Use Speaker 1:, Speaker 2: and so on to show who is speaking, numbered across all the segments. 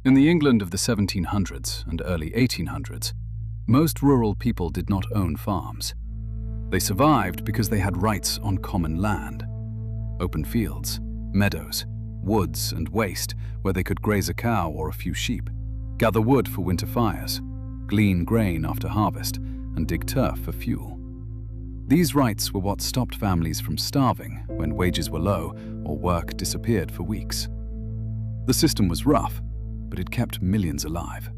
Speaker 1: In the England of the 1700s and early 1800s, most rural people did not own farms. They survived because they had rights on common land, open fields, meadows, woods and waste where they could graze a cow or a few sheep, gather wood for winter fires, glean grain after harvest, and dig turf for fuel. These rights were what stopped families from starving when wages were low or work disappeared for weeks. The system was rough, but it kept millions alive.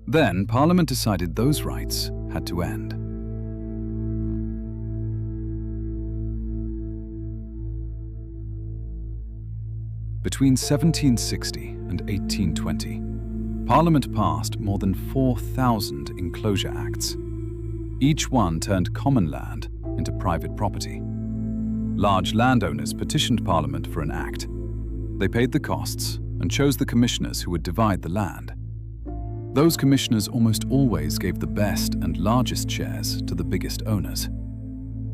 Speaker 1: Then Parliament decided those rights had to end. Between 1760 and 1820, Parliament passed more than 4,000 Enclosure Acts. Each one turned common land into private property. Large landowners petitioned Parliament for an act. They paid the costs and chose the commissioners who would divide the land. Those commissioners almost always gave the best and largest shares to the biggest owners.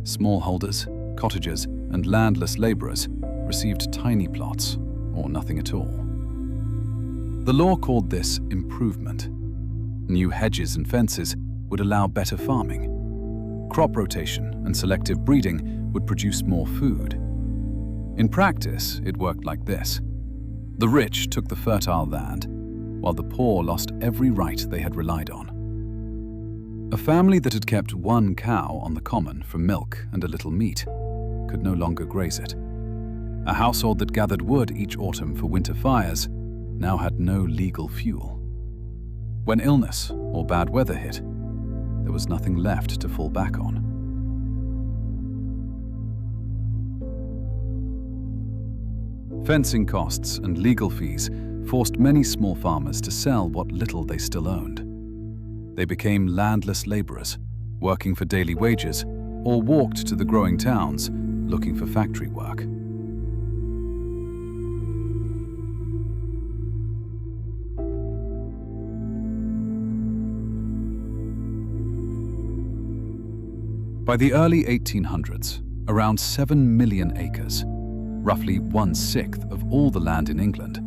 Speaker 1: Smallholders, cottagers, and landless labourers received tiny plots or nothing at all. The law called this improvement. New hedges and fences would allow better farming. Crop rotation and selective breeding would produce more food. In practice, it worked like this. The rich took the fertile land, while the poor lost every right they had relied on. A family that had kept one cow on the common for milk and a little meat could no longer graze it. A household that gathered wood each autumn for winter fires now had no legal fuel. When illness or bad weather hit, there was nothing left to fall back on. Fencing costs and legal fees forced many small farmers to sell what little they still owned. They became landless labourers, working for daily wages, or walked to the growing towns looking for factory work. By the early 1800s, around 7 million acres, roughly 1/6 of all the land in England,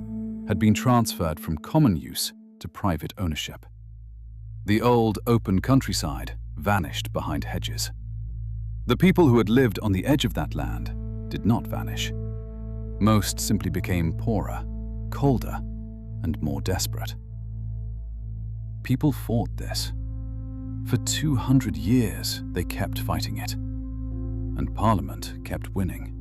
Speaker 1: had been transferred from common use to private ownership. The old open countryside vanished behind hedges. The people who had lived on the edge of that land did not vanish. Most simply became poorer, colder, and more desperate. People fought this. For 200 years, they kept fighting it, and Parliament kept winning.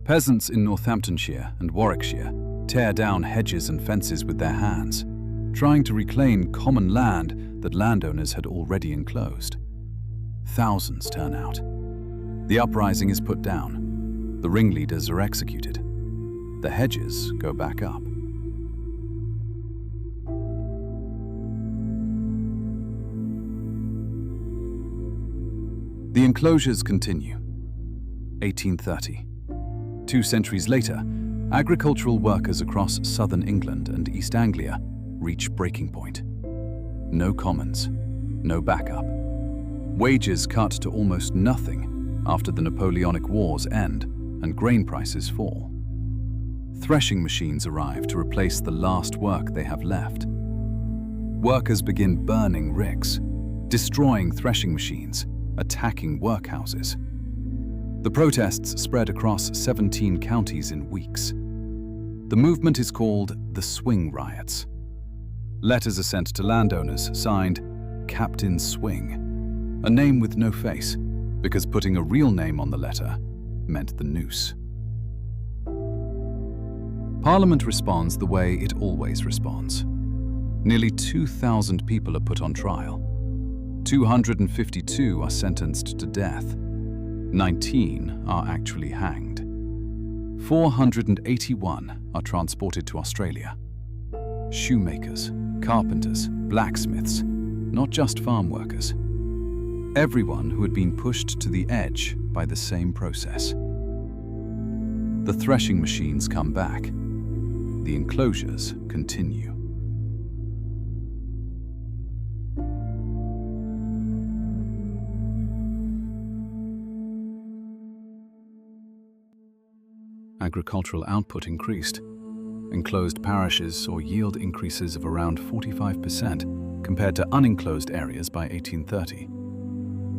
Speaker 1: Peasants in Northamptonshire and Warwickshire tear down hedges and fences with their hands, trying to reclaim common land that landowners had already enclosed. Thousands turn out. The uprising is put down. The ringleaders are executed. The hedges go back up. The enclosures continue. 1830. 2 centuries later, agricultural workers across southern England and East Anglia reach breaking point. No commons, no backup. Wages cut to almost nothing after the Napoleonic Wars end and grain prices fall. Threshing machines arrive to replace the last work they have left. Workers begin burning ricks, destroying threshing machines, attacking workhouses. The protests spread across 17 counties in weeks. The movement is called the Swing Riots. Letters are sent to landowners signed Captain Swing, a name with no face, because putting a real name on the letter meant the noose. Parliament responds the way it always responds. Nearly 2,000 people are put on trial. 252 are sentenced to death. 19 are actually hanged. 481 are transported to Australia. Shoemakers, carpenters, blacksmiths, not just farm workers. Everyone who had been pushed to the edge by the same process. The threshing machines come back. The enclosures continue. agricultural output increased. Enclosed parishes saw yield increases of around 45% compared to unenclosed areas by 1830.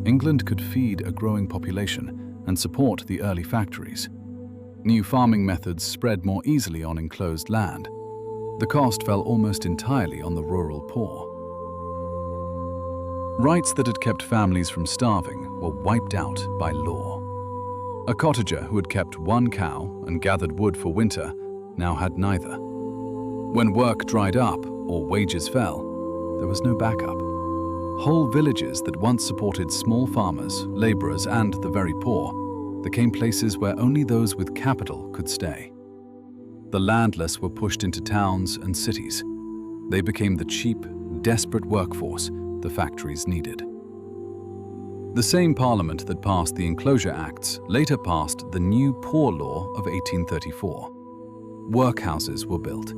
Speaker 1: England could feed a growing population and support the early factories. New farming methods spread more easily on enclosed land. The cost fell almost entirely on the rural poor. Rights that had kept families from starving were wiped out by law. A cottager who had kept one cow and gathered wood for winter now had neither. When work dried up or wages fell, there was no backup. Whole villages that once supported small farmers, laborers, and the very poor became places where only those with capital could stay. The landless were pushed into towns and cities. They became the cheap, desperate workforce the factories needed. The same parliament that passed the Enclosure Acts later passed the new Poor Law of 1834. Workhouses were built.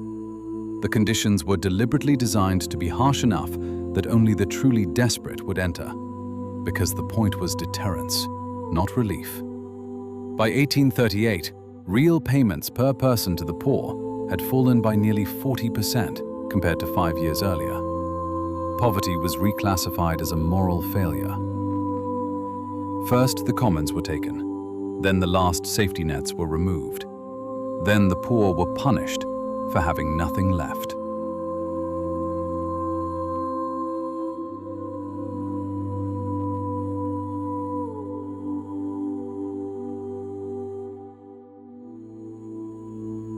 Speaker 1: The conditions were deliberately designed to be harsh enough that only the truly desperate would enter, because the point was deterrence, not relief. By 1838, real payments per person to the poor had fallen by nearly 40% compared to 5 years earlier. Poverty was reclassified as a moral failure. First, the commons were taken. Then the last safety nets were removed. Then the poor were punished for having nothing left.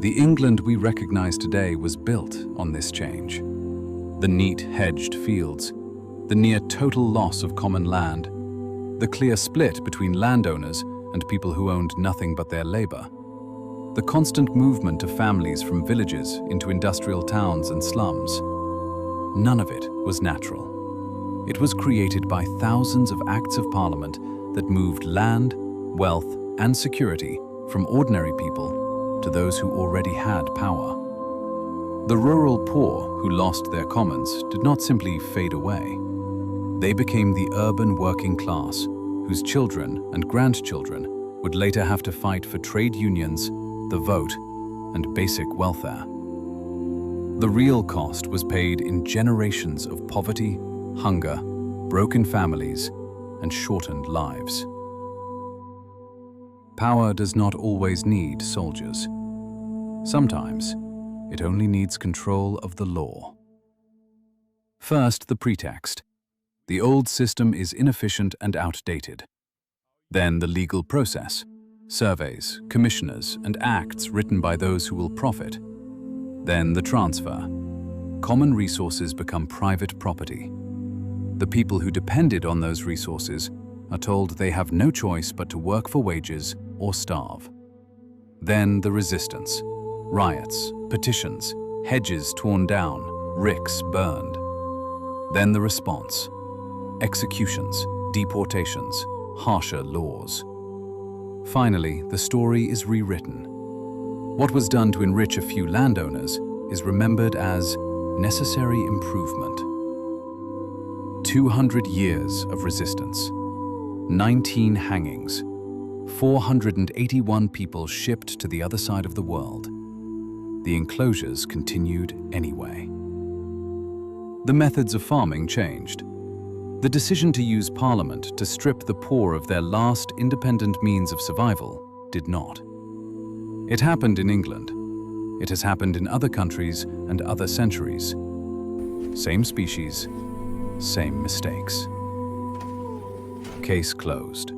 Speaker 1: The England we recognize today was built on this change. The neat hedged fields, the near total loss of common land, the clear split between landowners and people who owned nothing but their labor, the constant movement of families from villages into industrial towns and slums. None of it was natural. It was created by thousands of acts of parliament that moved land, wealth, and security from ordinary people to those who already had power. The rural poor who lost their commons did not simply fade away. They became the urban working class, whose children and grandchildren would later have to fight for trade unions, the vote, and basic welfare. The real cost was paid in generations of poverty, hunger, broken families, and shortened lives. Power does not always need soldiers. Sometimes, it only needs control of the law. First, the pretext. The old system is inefficient and outdated. Then the legal process. Surveys, commissioners, and acts written by those who will profit. Then the transfer. Common resources become private property. The people who depended on those resources are told they have no choice but to work for wages or starve. Then the resistance. Riots, petitions, hedges torn down, ricks burned. Then the response. Executions, deportations, harsher laws. Finally, the story is rewritten. What was done to enrich a few landowners is remembered as necessary improvement. 200 years of resistance, 19 hangings, 481 people shipped to the other side of the world. The enclosures continued anyway. The methods of farming changed. The decision to use Parliament to strip the poor of their last independent means of survival did not. It happened in England. It has happened in other countries and other centuries. Same species, same mistakes. Case closed.